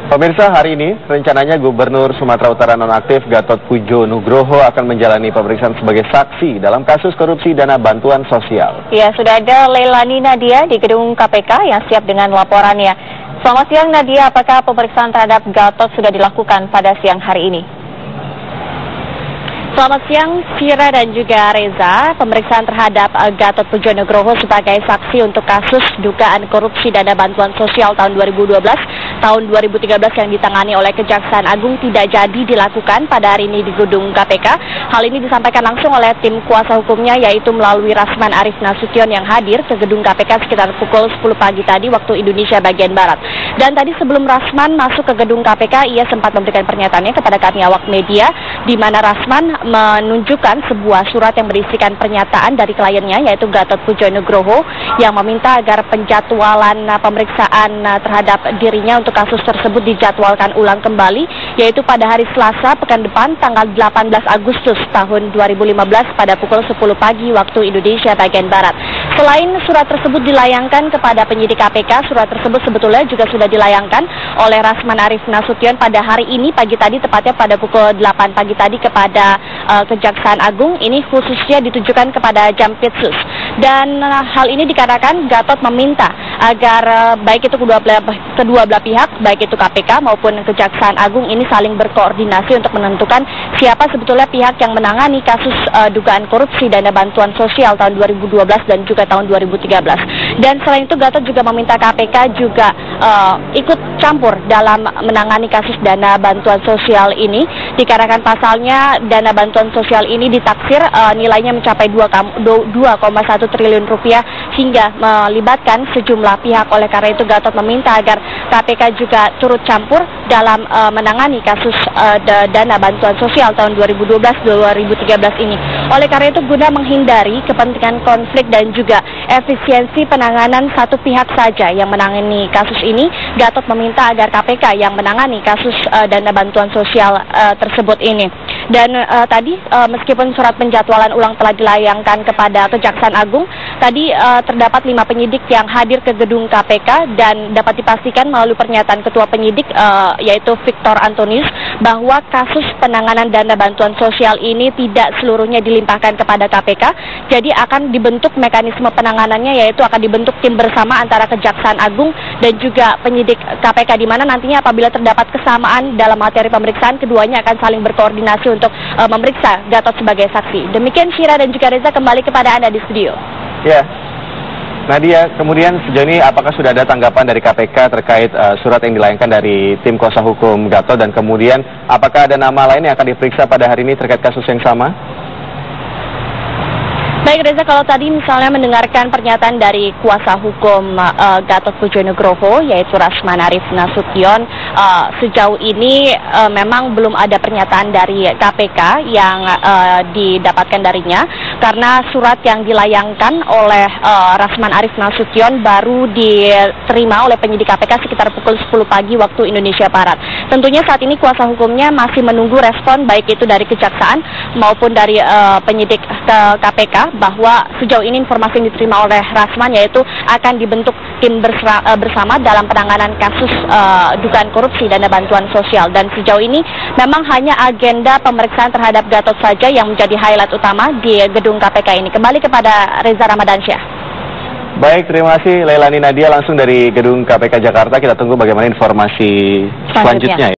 Pemirsa, hari ini rencananya Gubernur Sumatera Utara nonaktif Gatot Pujo Nugroho akan menjalani pemeriksaan sebagai saksi dalam kasus korupsi dana bantuan sosial. Ya, sudah ada Leilani Nadia di gedung KPK yang siap dengan laporannya. Selamat siang Nadia, apakah pemeriksaan terhadap Gatot sudah dilakukan pada siang hari ini? Selamat siang, Fira dan juga Reza. Pemeriksaan terhadap Gatot Pujo Nugroho sebagai saksi untuk kasus dugaan korupsi dana bantuan sosial tahun 2012, tahun 2013 yang ditangani oleh Kejaksaan Agung tidak jadi dilakukan pada hari ini di gedung KPK. Hal ini disampaikan langsung oleh tim kuasa hukumnya, yaitu melalui Rasman Arif Nasution yang hadir ke gedung KPK sekitar pukul 10 pagi tadi waktu Indonesia bagian Barat. Dan tadi sebelum Rasman masuk ke gedung KPK, ia sempat memberikan pernyataannya kepada kami awak media, di mana Rasman menunjukkan sebuah surat yang berisikan pernyataan dari kliennya, yaitu Gatot Pujo Nugroho, yang meminta agar penjadwalan pemeriksaan terhadap dirinya untuk kasus tersebut dijadwalkan ulang kembali, yaitu pada hari Selasa pekan depan tanggal 18 Agustus tahun 2015 pada pukul 10 pagi waktu Indonesia bagian Barat. Selain surat tersebut dilayangkan kepada penyidik KPK, surat tersebut sebetulnya juga sudah dilayangkan oleh Rasman Arif Nasution pada hari ini pagi tadi, tepatnya pada pukul 8 pagi tadi kepada Kejaksaan Agung. Ini khususnya ditujukan kepada Jampitsus. Dan hal ini dikarenakan Gatot meminta agar baik itu kedua belah pihak, baik itu KPK maupun Kejaksaan Agung, ini saling berkoordinasi untuk menentukan siapa sebetulnya pihak yang menangani kasus dugaan korupsi dana bantuan sosial tahun 2012 dan juga tahun 2013. Dan selain itu Gatot juga meminta KPK juga ikut campur dalam menangani kasus dana bantuan sosial ini, dikarenakan pasalnya dana bantuan sosial ini ditaksir nilainya mencapai 2,1 triliun rupiah hingga melibatkan sejumlah pihak. Oleh karena itu Gatot meminta agar KPK juga turut campur dalam menangani kasus dana bantuan sosial tahun 2012-2013 ini. Oleh karena itu guna menghindari kepentingan konflik dan juga efisiensi penanganan satu pihak saja yang menangani kasus ini, Gatot meminta agar KPK yang menangani kasus dana bantuan sosial tersebut ini. Dan tadi meskipun surat penjadwalan ulang telah dilayangkan kepada Kejaksaan Agung, tadi terdapat 5 penyidik yang hadir ke gedung KPK dan dapat dipastikan melalui pernyataan Ketua Penyidik yaitu Victor Antonius bahwa kasus penanganan dana bantuan sosial ini tidak seluruhnya dilimpahkan kepada KPK. Jadi akan dibentuk mekanisme penanganannya, yaitu akan dibentuk tim bersama antara Kejaksaan Agung dan juga penyidik KPK, di mana nantinya apabila terdapat kesamaan dalam materi pemeriksaan, keduanya akan saling berkoordinasi untuk memeriksa Gatot sebagai saksi. Demikian Syira dan juga Reza, kembali kepada Anda di studio. Ya, Nadia, kemudian sejauh ini apakah sudah ada tanggapan dari KPK terkait surat yang dilayangkan dari tim kuasa hukum Gatot, dan kemudian apakah ada nama lain yang akan diperiksa pada hari ini terkait kasus yang sama? Baik Reza, kalau tadi misalnya mendengarkan pernyataan dari kuasa hukum Gatot Pujo Nugroho, yaitu Rasman Arif Nasution, sejauh ini memang belum ada pernyataan dari KPK yang didapatkan darinya, karena surat yang dilayangkan oleh Rasman Arif Nasution baru diterima oleh penyidik KPK sekitar pukul 10 pagi waktu Indonesia Barat. Tentunya saat ini kuasa hukumnya masih menunggu respon baik itu dari Kejaksaan maupun dari penyidik KPK, bahwa sejauh ini informasi yang diterima oleh Rasman yaitu akan dibentuk tim bersama dalam penanganan kasus dugaan korupsi dana bantuan sosial. Dan sejauh ini memang hanya agenda pemeriksaan terhadap Gatot saja yang menjadi highlight utama di gedung KPK ini. Kembali kepada Reza Ramadansyah. Baik, terima kasih Leilani Nadia langsung dari gedung KPK Jakarta. Kita tunggu bagaimana informasi selanjutnya.